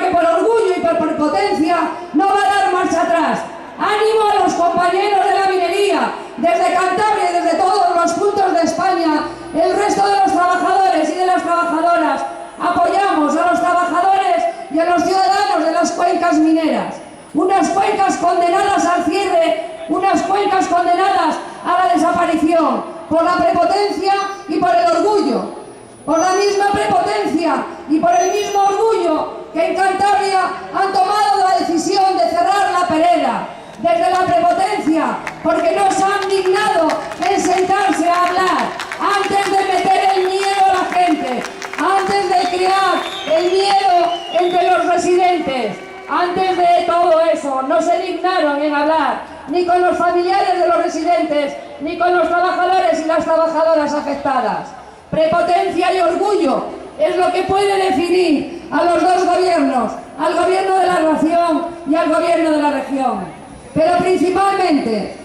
que por orgullo y por prepotencia no va a dar marcha atrás. Ánimo a los compañeros de la minería, desde Cantabria y desde todos los puntos de España, el resto de los trabajadores y de las trabajadoras. Apoyamos a los trabajadores y a los ciudadanos de las cuencas mineras. Unas cuencas condenadas al cierre, unas cuencas condenadas a la desaparición, por la prepotencia y por el orgullo. Por la misma prepotencia y por el mismo orgullo que en Cantabria han tomado la decisión de cerrar la perera. Desde la prepotencia, porque no se han dignado en sentarse a hablar antes de meter el miedo a la gente, antes de crear el miedo entre los residentes. Antes de todo eso, no se dignaron en hablar ni con los familiares de los residentes, ni con los trabajadores y las trabajadoras afectadas. Prepotencia y orgullo es lo que puede definir a los dos gobiernos, al gobierno de la nación y al gobierno de la región. Pero principalmente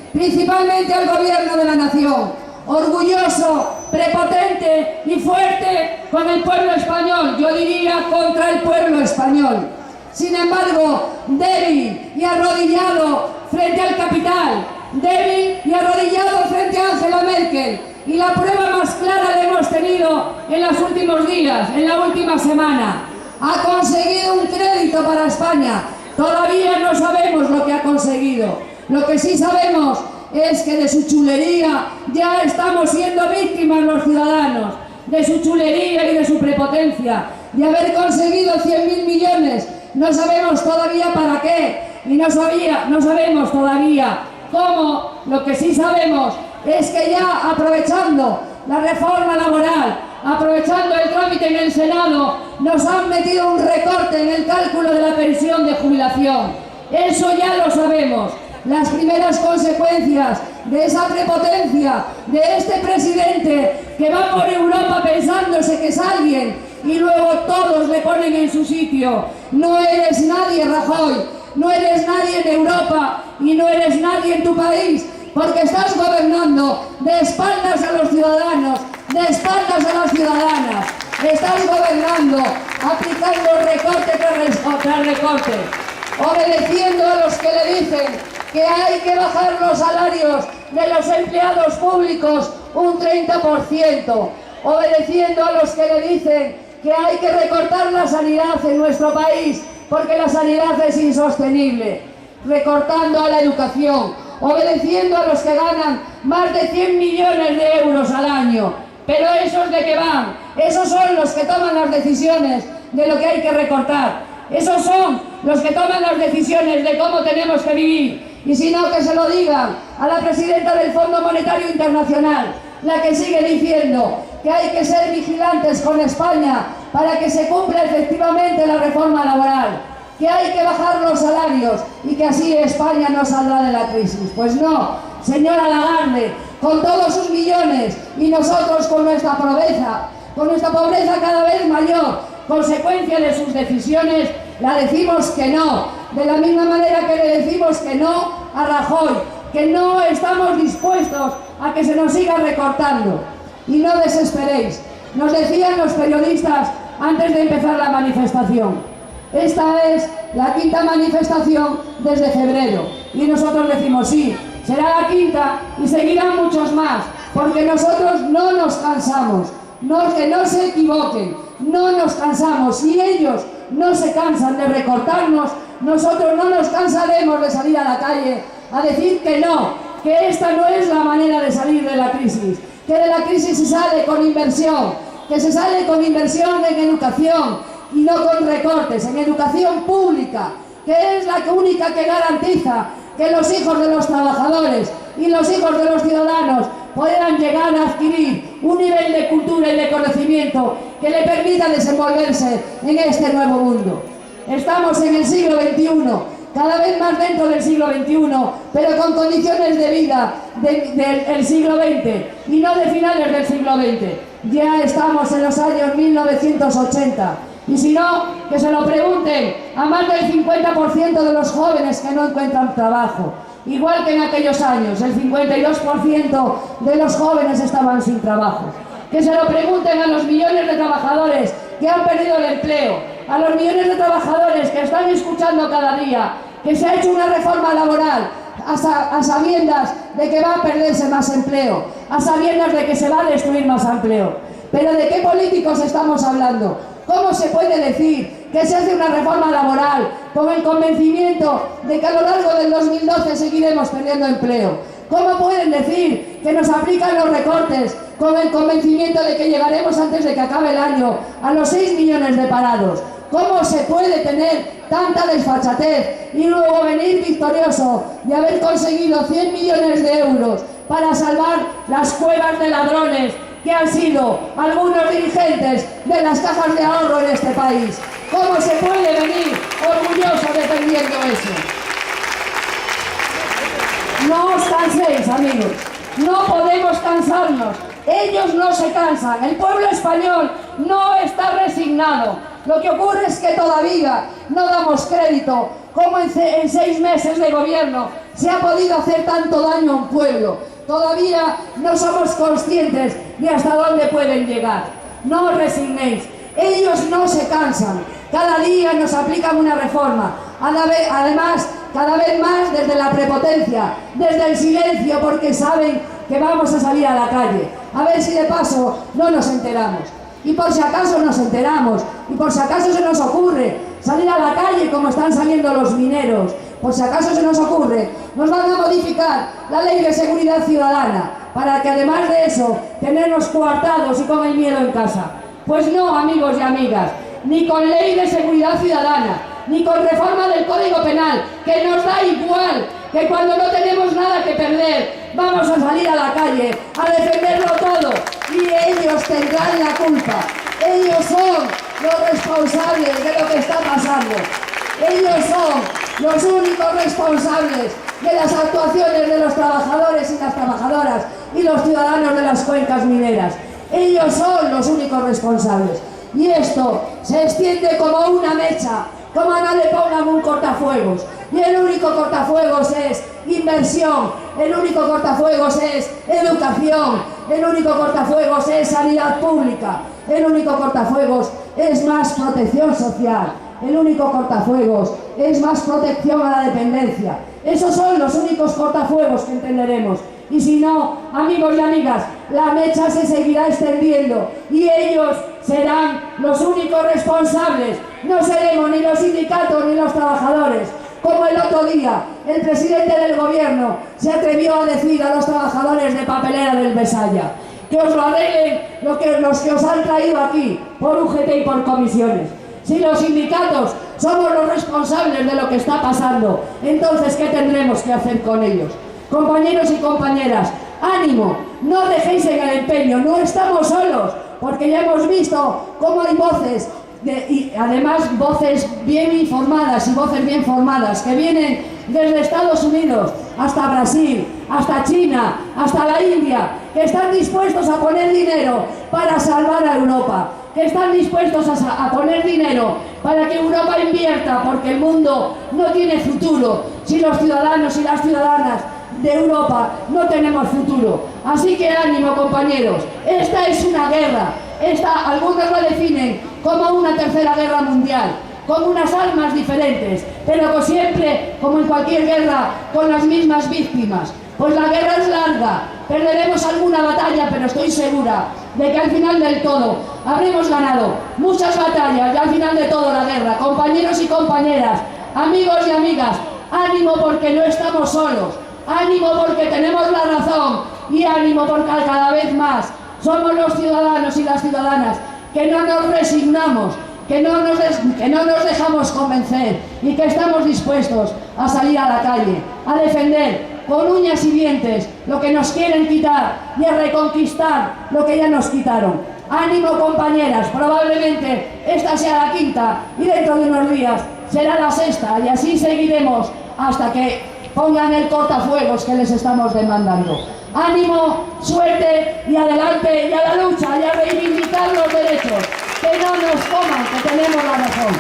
al gobierno de la nación, orgulloso, prepotente y fuerte con el pueblo español, yo diría contra el pueblo español. Sin embargo, débil y arrodillado frente al capital, débil y arrodillado frente a Angela Merkel. Y la prueba más clara la hemos tenido en los últimos días, en la última semana. Ha conseguido un crédito para España. Todavía no sabemos lo que ha conseguido. Lo que sí sabemos es que de su chulería ya estamos siendo víctimas los ciudadanos. De su chulería y de su prepotencia. De haber conseguido 100.000 millones. No sabemos todavía para qué. Y no sabemos todavía cómo. Lo que sí sabemos es que ya aprovechando la reforma laboral, aprovechando el trámite en el Senado, nos han metido un recorte en el cálculo de la pensión de jubilación. Eso ya lo sabemos. Las primeras consecuencias de esa prepotencia de este presidente que va por Europa pensándose que es alguien y luego todos le ponen en su sitio. No eres nadie, Rajoy, no eres nadie en Europa y no eres nadie en tu país, porque estás gobernando de espaldas a los ciudadanos, de espaldas a las ciudadanas. Estás gobernando, aplicando recorte tras recorte, obedeciendo a los que le dicen que hay que bajar los salarios de los empleados públicos un 30%, obedeciendo a los que le dicen que hay que recortar la sanidad en nuestro país porque la sanidad es insostenible, recortando a la educación, obedeciendo a los que ganan más de 100 millones de euros al año. Pero ¿esos de qué van? Esos son los que toman las decisiones de lo que hay que recortar. Esos son los que toman las decisiones de cómo tenemos que vivir. Y si no, que se lo digan a la presidenta del Fondo Monetario Internacional, la que sigue diciendo que hay que ser vigilantes con España para que se cumpla efectivamente la reforma laboral, que hay que bajar los salarios y que así España no saldrá de la crisis. Pues no, señora Lagarde, con todos sus millones y nosotros con nuestra pobreza cada vez mayor, consecuencia de sus decisiones, la decimos que no. De la misma manera que le decimos que no a Rajoy, que no estamos dispuestos a que se nos siga recortando. Y no desesperéis, nos decían los periodistas antes de empezar la manifestación. Esta es la quinta manifestación desde febrero. Y nosotros decimos sí, será la quinta y seguirán muchos más, porque nosotros no nos cansamos. Que no se equivoquen, no nos cansamos. Si ellos no se cansan de recortarnos, nosotros no nos cansaremos de salir a la calle a decir que no, que esta no es la manera de salir de la crisis, que de la crisis se sale con inversión, que se sale con inversión en educación y no con recortes, en educación pública, que es la única que garantiza que los hijos de los trabajadores y los hijos de los ciudadanos puedan llegar a adquirir un nivel de cultura y de conocimiento que le permita desenvolverse en este nuevo mundo. Estamos en el siglo XXI, cada vez más dentro del siglo XXI, pero con condiciones de vida del siglo XX y no de finales del siglo XX. Ya estamos en los años 1980. Y si no, que se lo pregunten a más del 50% de los jóvenes que no encuentran trabajo. Igual que en aquellos años, el 52% de los jóvenes estaban sin trabajo. Que se lo pregunten a los millones de trabajadores que han perdido el empleo, a los millones de trabajadores que están escuchando cada día que se ha hecho una reforma laboral a sabiendas de que va a perderse más empleo, a sabiendas de que se va a destruir más empleo. Pero ¿de qué políticos estamos hablando? ¿Cómo se puede decir que se hace una reforma laboral con el convencimiento de que a lo largo del 2012 seguiremos perdiendo empleo? ¿Cómo pueden decir que nos aplican los recortes con el convencimiento de que llegaremos antes de que acabe el año a los 6 millones de parados? ¿Cómo se puede tener tanta desfachatez y luego venir victorioso de haber conseguido 100 millones de euros para salvar las cuevas de ladrones que han sido algunos dirigentes de las cajas de ahorro en este país? ¿Cómo se puede venir orgulloso defendiendo eso? No os canséis, amigos, no podemos cansarnos. Ellos no se cansan, el pueblo español no está resignado. Lo que ocurre es que todavía no damos crédito cómo en 6 meses de gobierno se ha podido hacer tanto daño a un pueblo. Todavía no somos conscientes de hasta dónde pueden llegar. No os resignéis, ellos no se cansan. Cada día nos aplican una reforma, además cada vez más desde la prepotencia, desde el silencio, porque saben que vamos a salir a la calle. A ver si de paso no nos enteramos. Y por si acaso nos enteramos, y por si acaso se nos ocurre salir a la calle como están saliendo los mineros, por si acaso se nos ocurre, nos van a modificar la Ley de Seguridad Ciudadana, para que además de eso, tenernos coartados y con el miedo en casa. Pues no, amigos y amigas, ni con Ley de Seguridad Ciudadana, ni con reforma del Código Penal, que nos da igual, que cuando no tenemos nada que perder, vamos a salir a la calle, a defenderlo todo, y ellos tendrán la culpa. Ellos son los responsables de lo que está pasando. Ellos son los únicos responsables de las actuaciones de los trabajadores y las trabajadoras y los ciudadanos de las cuencas mineras. Ellos son los únicos responsables. Y esto se extiende como una mecha, como no le pongan un cortafuegos. Y el único cortafuegos es inversión, el único cortafuegos es educación, el único cortafuegos es sanidad pública, el único cortafuegos es más protección social, el único cortafuegos es más protección a la dependencia. Esos son los únicos cortafuegos que entenderemos. Y si no, amigos y amigas, la mecha se seguirá extendiendo y ellos serán los únicos responsables. No seremos ni los sindicatos ni los trabajadores. Como el otro día, el presidente del gobierno se atrevió a decir a los trabajadores de papelera del Besaya que os lo arreglen los que os han traído aquí por UGT y por comisiones. Si los sindicatos somos los responsables de lo que está pasando, entonces ¿qué tendremos que hacer con ellos? Compañeros y compañeras, ánimo, no dejéis en el empeño, no estamos solos, porque ya hemos visto cómo hay voces, y además voces bien informadas y voces bien formadas, que vienen desde Estados Unidos hasta Brasil, hasta China, hasta la India, que están dispuestos a poner dinero para salvar a Europa, que están dispuestos a poner dinero para que Europa invierta, porque el mundo no tiene futuro si los ciudadanos y las ciudadanas de Europa no tenemos futuro. Así que ánimo, compañeros, esta es una guerra, algunos lo definen como una tercera guerra mundial, con unas armas diferentes, pero siempre, como en cualquier guerra, con las mismas víctimas. Pues la guerra es larga, perderemos alguna batalla, pero estoy segura de que al final del todo habremos ganado muchas batallas y al final de todo la guerra. Compañeros y compañeras, amigos y amigas, ánimo porque no estamos solos, ánimo porque tenemos la razón y ánimo porque cada vez más somos los ciudadanos y las ciudadanas que no nos resignamos, que no nos dejamos convencer y que estamos dispuestos a salir a la calle, a defender con uñas y dientes lo que nos quieren quitar y a reconquistar lo que ya nos quitaron. Ánimo, compañeras, probablemente esta sea la quinta y dentro de unos días será la sexta y así seguiremos hasta que pongan el cortafuegos que les estamos demandando. Ánimo, suerte y adelante y a la lucha y a reivindicar los derechos. Que no nos coman, que tenemos la razón.